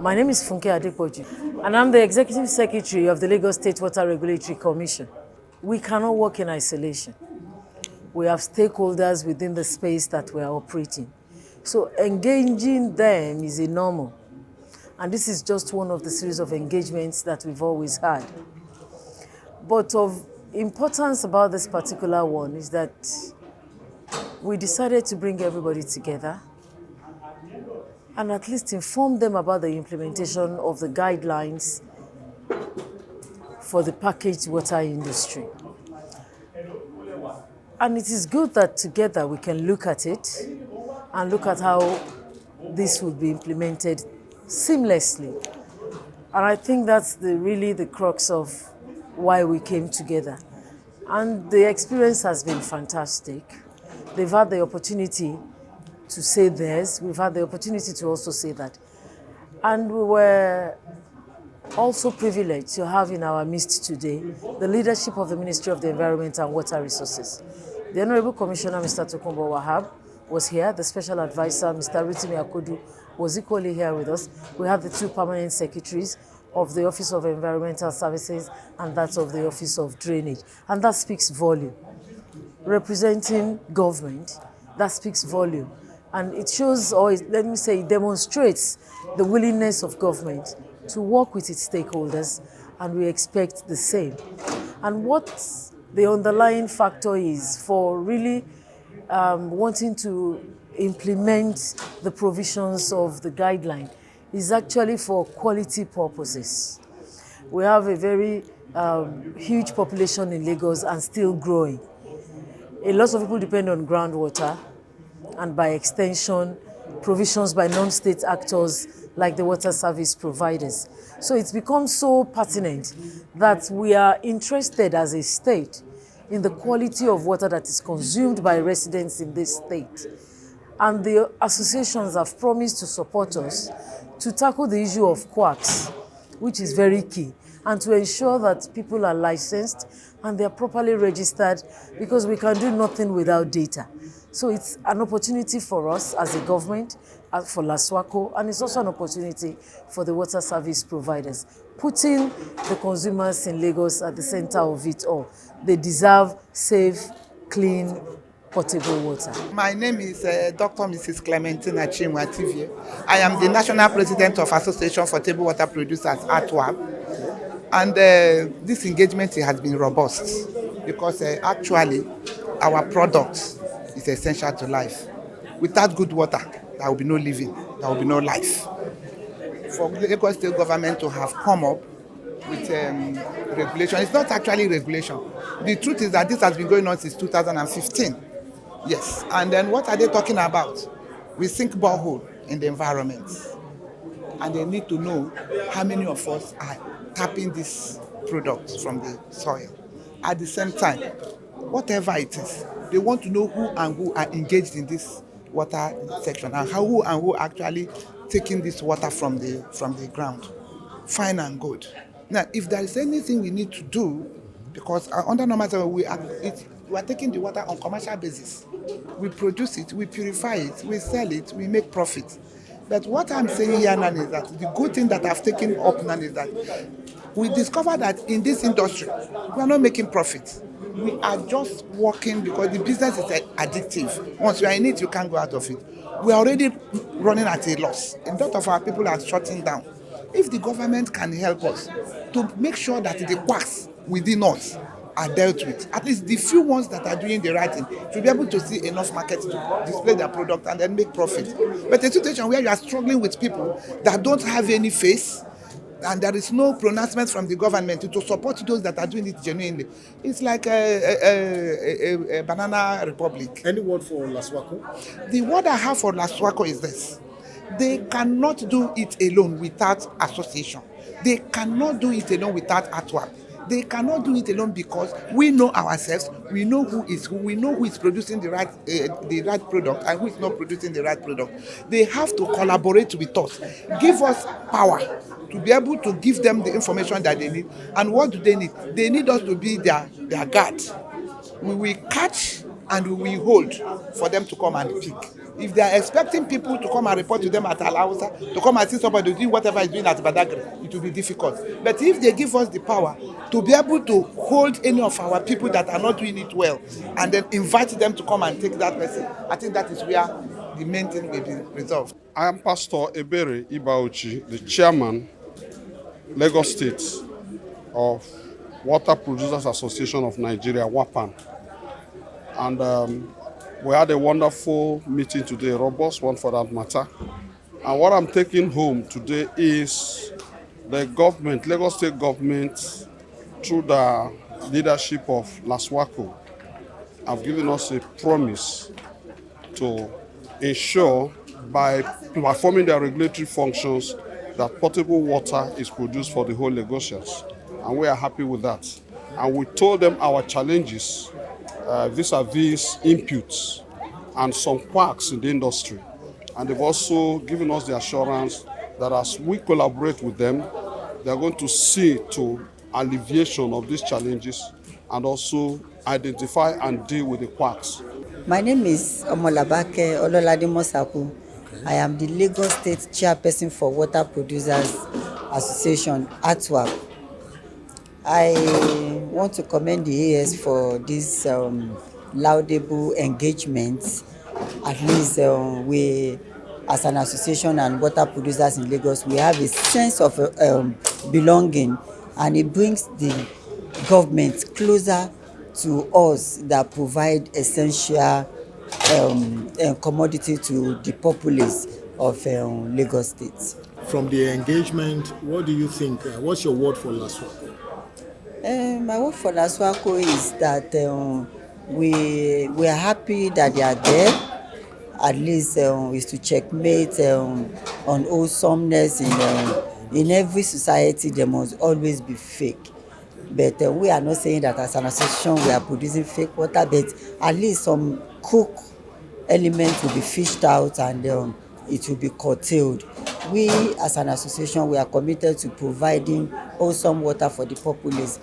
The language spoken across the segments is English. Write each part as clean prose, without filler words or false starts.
My name is Funke Adepoju, and I'm the Executive Secretary of the Lagos State Water Regulatory Commission. We cannot work in isolation. We have stakeholders within the space that we are operating. So engaging them is a normal. And this is just one of the series of engagements that we've always had. But of importance about this particular one is that we decided to bring everybody together and at least inform them about the implementation of the guidelines for the packaged water industry. And it is good that together we can look at it and look at how this would be implemented seamlessly. And I think that's really the crux of why we came together. And the experience has been fantastic. They've had the opportunity to say theirs. We've had the opportunity to also say that. And we were also privileged to have in our midst today the leadership of the Ministry of the Environment and Water Resources. The Honorable Commissioner, Mr. Tokunbo Wahab, was here. The Special Advisor, Mr. Rotimi Akodu, was equally here with us. We have the two permanent secretaries of the Office of Environmental Services and that of the Office of Drainage. And that speaks volume. Representing government, that speaks volume. And it shows, or let me say, it demonstrates the willingness of government to work with its stakeholders, and we expect the same. And what the underlying factor is for really wanting to implement the provisions of the guideline is actually for quality purposes. We have a very huge population in Lagos and still growing. A lot of people depend on groundwater, and by extension, provisions by non-state actors like the water service providers. So it's become so pertinent that we are interested as a state in the quality of water that is consumed by residents in this state. And the associations have promised to support us to tackle the issue of quacks, which is very key, and to ensure that people are licensed and they're properly registered, because we can do nothing without data. So it's an opportunity for us as a government, for LASWARCO, and it's also an opportunity for the water service providers, putting the consumers in Lagos at the center of it all. They deserve safe, clean, potable water. My name is Dr. Mrs. Clementina Chinwativie. I am the National President of Association for Table Water Producers at WAP. And this engagement has been robust because actually our product is essential to life. Without good water, there will be no living, there will be no life. For the Lagos State government to have come up with regulation, it's not actually regulation. The truth is that this has been going on since 2015. Yes, and then what are they talking about? We sink borehole in the environment, and they need to know how many of us are tapping this product from the soil. At the same time, whatever it is, they want to know who are engaged in this water section and who actually taking this water from the ground. Fine and good. Now, if there is anything we need to do, because under normal we are taking the water on commercial basis. We produce it, we purify it, we sell it, we make profit. But what I'm saying here now is that the good thing that I've taken up now is that we discovered that in this industry, we are not making profit. We are just working because the business is addictive. Once you are in it, you can't go out of it. We are already running at a loss. A lot of our people are shutting down. If the government can help us to make sure that the quacks within us are dealt with, at least the few ones that are doing the right thing should be able to see enough market to display their product and then make profit. But a situation where you are struggling with people that don't have any face, and there is no pronouncement from the government to support those that are doing it genuinely, it's like a banana republic. Any word for LASWARCO? The word I have for LASWARCO is this: they cannot do it alone without association. They cannot do it alone without ATWAP. They cannot do it alone because we know ourselves, we know who is who, we know who is producing the right product and who is not producing the right product. They have to collaborate with us, give us power to be able to give them the information that they need. And what do they need? They need us to be their guard. We will catch and we will hold for them to come and pick. If they are expecting people to come and report to them at Alausa, to come and see somebody doing whatever is doing at Badagry, it will be difficult. But if they give us the power to be able to hold any of our people that are not doing it well, and then invite them to come and take that person, I think that is where the main thing will be resolved. I am Pastor Ebere Ibauchi, the chairman, Lagos State of Water Producers Association of Nigeria, WAPAN. And we had a wonderful meeting today, a robust one for that matter. And what I'm taking home today is the government, Lagos State government, through the leadership of LASWARCO, have given us a promise to ensure by performing their regulatory functions that potable water is produced for the whole Lagosians. And we are happy with that. And we told them our challenges vis-a-vis inputs and some quirks in the industry. And they've also given us the assurance that as we collaborate with them, they're going to see to alleviation of these challenges and also identify and deal with the quirks. My name is Omolabake Ololade-Mosaku. I am the Lagos State Chairperson for Water Producers Association, ATWAP. I want to commend the AS for this laudable engagement. At least we, as an association and water producers in Lagos, we have a sense of belonging, and it brings the government closer to us that provide essential commodity to the populace of Lagos State. From the engagement, what do you think? What's your word for LASWARCO? My word for LASWARCO is that we are happy that they are there. At least is to checkmate on wholesomeness in every society. There must always be fake. But we are not saying that as an association we are producing fake water, but at least some cook elements will be fished out and it will be curtailed. We as an association, we are committed to providing wholesome water for the populace.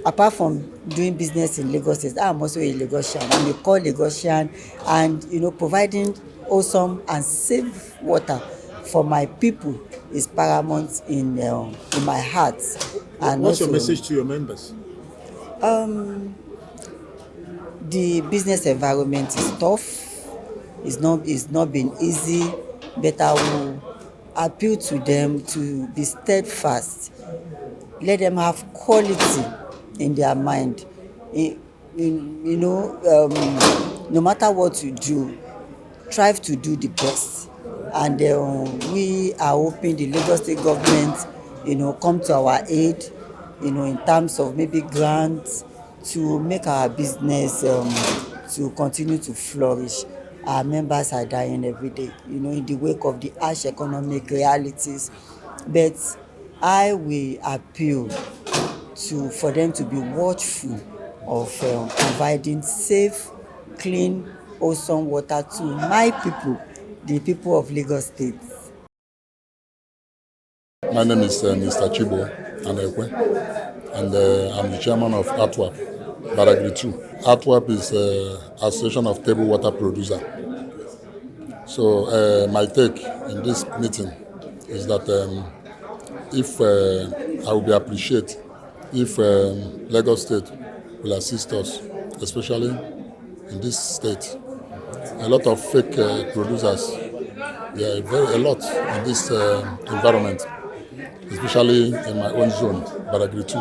Apart from doing business in Lagos State, I am also a Lagosian. I'm a core Lagosian, and providing wholesome and safe water for my people is paramount in my heart. And what's also, your message to your members? The business environment is tough. It's not been easy, but I will appeal to them to be steadfast. Let them have quality in their mind. No matter what you do, strive to do the best. And we are hoping the Lagos State government, come to our aid, in terms of maybe grants to make our business to continue to flourish. Our members are dying every day, in the wake of the harsh economic realities. But I will appeal for them to be watchful of providing safe, clean, wholesome water to my people, the people of Lagos State. My name is Mr. Chibo Anekwe, and I'm the chairman of ATWAP, Badagry 2. ATWAP is an association of table water producers. So my take in this meeting is that if I would be appreciated if Lagos State will assist us, especially in this state. A lot of fake producers, there are a lot in this environment, especially in my own zone, Badagry 2.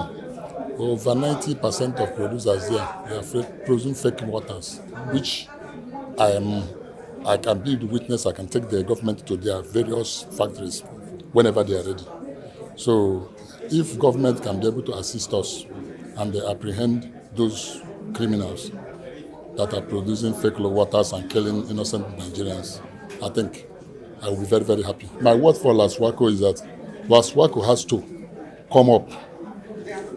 Over 90% of producers there, they are producing fake waters, which I can be the witness. I can take the government to their various factories whenever they are ready. So if government can be able to assist us and they apprehend those criminals that are producing fake waters and killing innocent Nigerians, I think I will be very, very happy. My word for LASWARCO is that LASWARCO has to come up.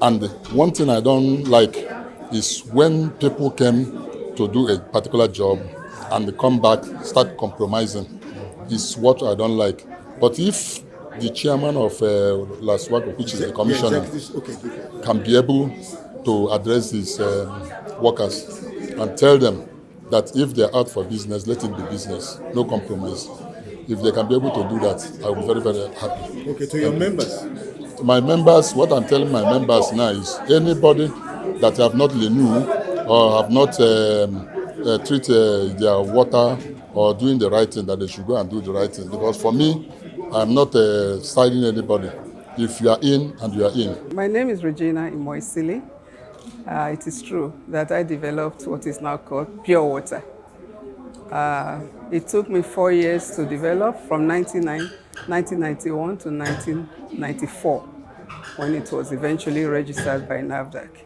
And one thing I don't like is when people came to do a particular job and they come back, start compromising. Is what I don't like. But if the chairman of LASWARCO, which is the commissioner, can be able to address these workers and tell them that if they're out for business, let it be business, no compromise. If they can be able to do that, I'll be very, very happy. Okay, to your members. To my members, what I'm telling my members now is anybody that have not renew or have not treated their water or doing the right thing, that they should go and do the right thing. Because for me, I'm not siding anybody. If you are in, and you are in. My name is Regina Imoisili. It is true that I developed what is now called pure water. It took me 4 years to develop, from 1991 to 1994, when it was eventually registered by NAFDAC.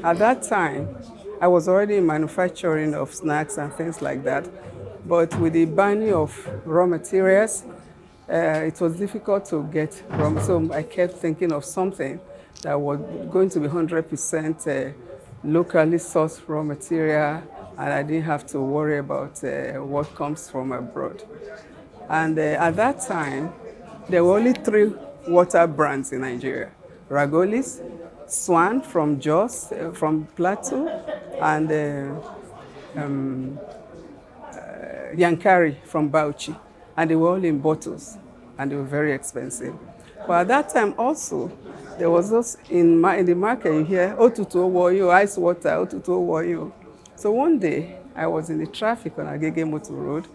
At that time, I was already in manufacturing of snacks and things like that, but with the banning of raw materials, it was difficult to get raw, so I kept thinking of something that was going to be 100% locally sourced raw material, and I didn't have to worry about what comes from abroad. And at that time, there were only 3 water brands in Nigeria: Ragolis, Swan from Jos, from Plateau, and Yankari from Bauchi. And they were all in bottles, and they were very expensive. But at that time also, there was those in the market, you hear, Otutu Owoyo, ice water, Otutu Owoyo. So one day, I was in the traffic on Agege Motor Road,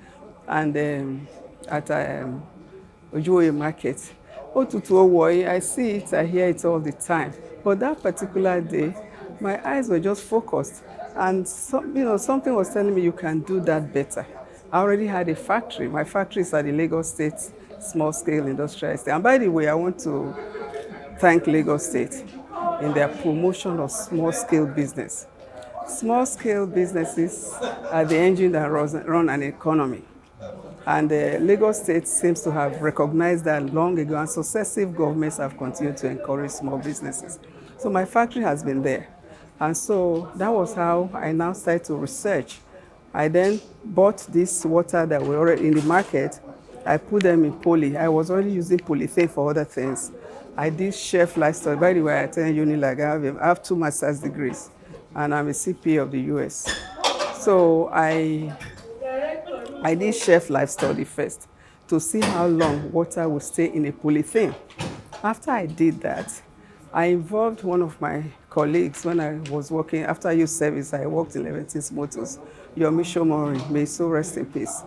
and at Ojuoye Market, Otutu Owoyo, I see it, I hear it all the time. But that particular day, my eyes were just focused, and something was telling me, you can do that better. I already had a factory. My factory is at the Lagos State Small-Scale Industrial Estate. And by the way, I want to thank Lagos State in their promotion of small-scale business. Small-scale businesses are the engine that run an economy. And Lagos State seems to have recognized that long ago, and successive governments have continued to encourage small businesses. So my factory has been there. And so that was how I now started to research. I then bought this water that were already in the market. I put them in poly. I was already using polythene for other things. I did shelf life study. By the way, I attended Unilag. I have 2 master's degrees, and I'm a CPA of the US. So I did shelf life study first to see how long water would stay in a polythene. After I did that, I involved one of my colleagues when I was working. After youth service, I worked in Leventis Motors. Yomi Shomori, may so rest in peace.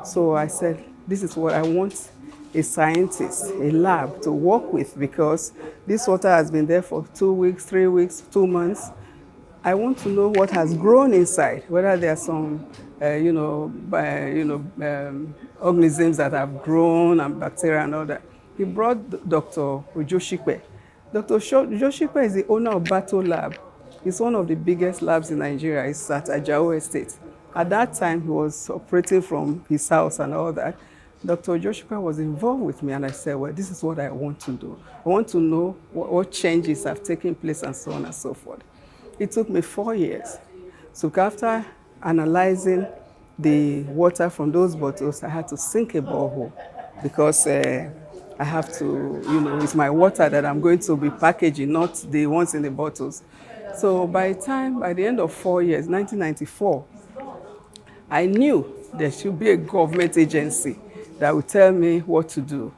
So I said, this is what I want a scientist, a lab to work with, because this water has been there for 2 weeks, 3 weeks, 2 months. I want to know what has grown inside, whether there are some, organisms that have grown and bacteria and all that. He brought Dr. Ujoshikwe. Dr. Ujoshikwe is the owner of Bato Lab. It's one of the biggest labs in Nigeria. It's at Ajao Estate. At that time, he was operating from his house and all that. Dr. Joshua was involved with me, and I said, well, this is what I want to do. I want to know what changes have taken place and so on and so forth. It took me 4 years. So after analyzing the water from those bottles, I had to sink a borehole, because I have to, it's my water that I'm going to be packaging, not the ones in the bottles. So by the end of 4 years, 1994, I knew there should be a government agency that would tell me what to do.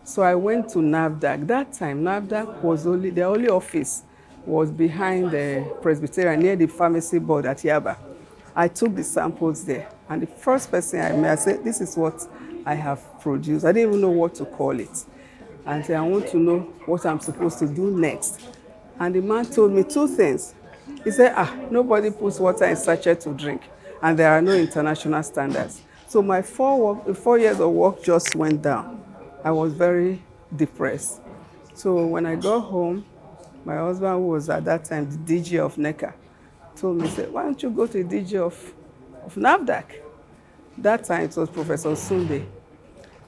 So I went to NAFDAC. That time, NAFDAC was the only office was behind the Presbyterian, near the pharmacy board at Yaba. I took the samples there, and the first person I met, I said, this is what I have produced. I didn't even know what to call it. And I want to know what I'm supposed to do next. And the man told me 2 things. He said, nobody puts water in sachet to drink, and there are no international standards. So my 4 years of work just went down. I was very depressed. So when I got home, my husband, who was at that time the DG of NECA, told me, said, why don't you go to the DG of NAFDAC? That time it was Professor Sunde.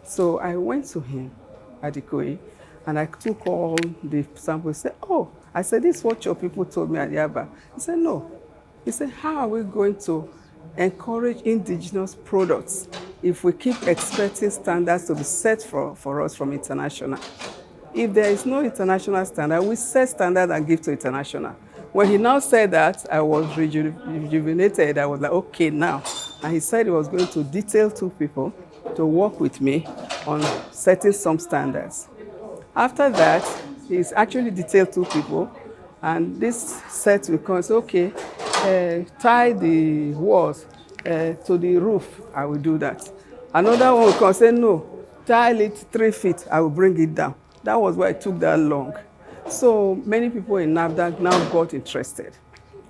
So I went to him at Ikoyi, and I took all the samples. He said, I said, this is what your people told me at Yaba. He said, no. He said, how are we going to encourage indigenous products if we keep expecting standards to be set for us from international? If there is no international standard, we set standard and give to international. When he now said that, I was rejuvenated. I was like, okay, now. And he said he was going to detail 2 people to work with me on setting some standards. After that, he's actually detailed 2 people, and this set will come and say, okay, tie the walls to the roof. I will do that. Another one will come and say, no, tile it 3 feet. I will bring it down. That was why it took that long. So many people in NAFDAC now got interested.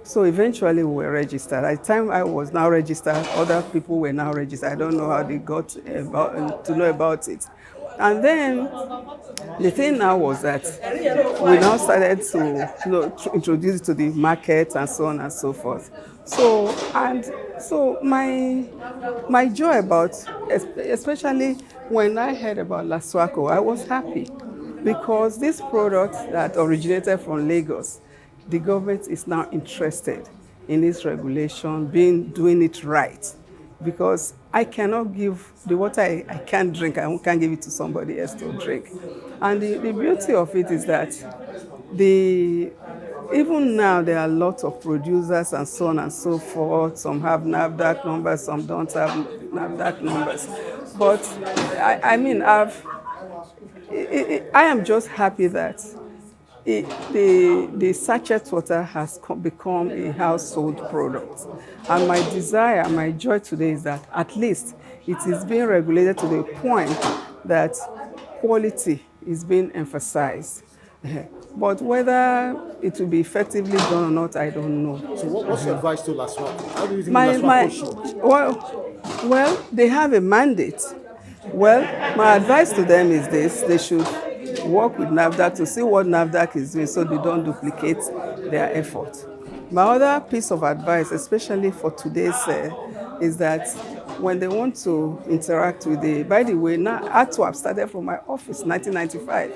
So eventually we were registered. At the time I was now registered, other people were now registered. I don't know how they got to know about it. And then the thing now was that we now started to introduce it to the market and so on and so forth. So my joy about, especially when I heard about LASWARCO, I was happy because this product that originated from Lagos, the government is now interested in this regulation, doing it right. Because I cannot give the water I can't drink, I can't give it to somebody else to drink. And the beauty of it is that even now there are lots of producers and so on and so forth. Some have NAFDAC numbers, some don't have NAFDAC numbers. But I am just happy that the sachet water has become a household product. And my desire, my joy today is that at least it is being regulated to the point that quality is being emphasized. But whether it will be effectively done or not, I don't know. So what's your advice to LASWARCO? How do you think LASWARCO should? Well, they have a mandate. Well, my advice to them is this: they should work with NAFDAC to see what NAFDAC is doing so they don't duplicate their effort. My other piece of advice, especially for today's, is that when they want to interact with by the way, now ATWAP started from my office in 1995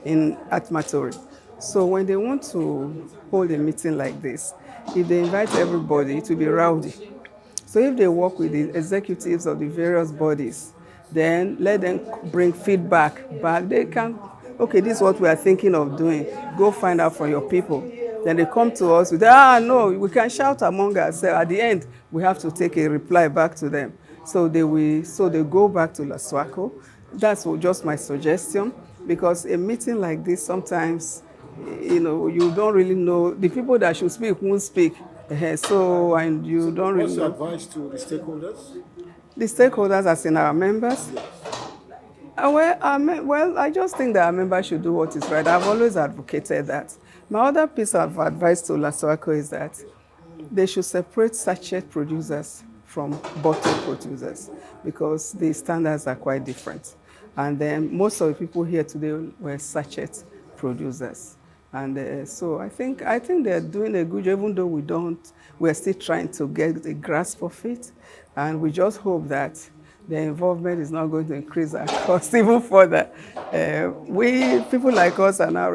in Atmatori. So when they want to hold a meeting like this, if they invite everybody, it will be rowdy. So if they work with the executives of the various bodies, then let them bring feedback back. They can, okay, this is what we are thinking of doing. Go find out from your people. Then they come to us with, no, we can shout among ourselves. At the end, we have to take a reply back to them. So they go back to LASWARCO. That's just my suggestion, because a meeting like this, sometimes, you don't really know. The people that should speak won't speak. And you don't really know. What's your advice to the stakeholders? The stakeholders, as in our members? Well, I just think that our members should do what is right. I've always advocated that. My other piece of advice to LASWARCO is that they should separate sachet producers from bottle producers, because the standards are quite different. And then most of the people here today were sachet producers. And so I think they're doing a good job, even though we're still trying to get a grasp of it. And we just hope that the involvement is not going to increase our costs even further. People like us are now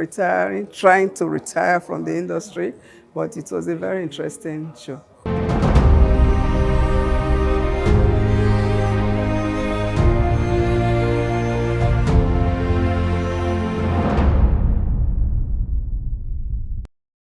trying to retire from the industry, but it was a very interesting show.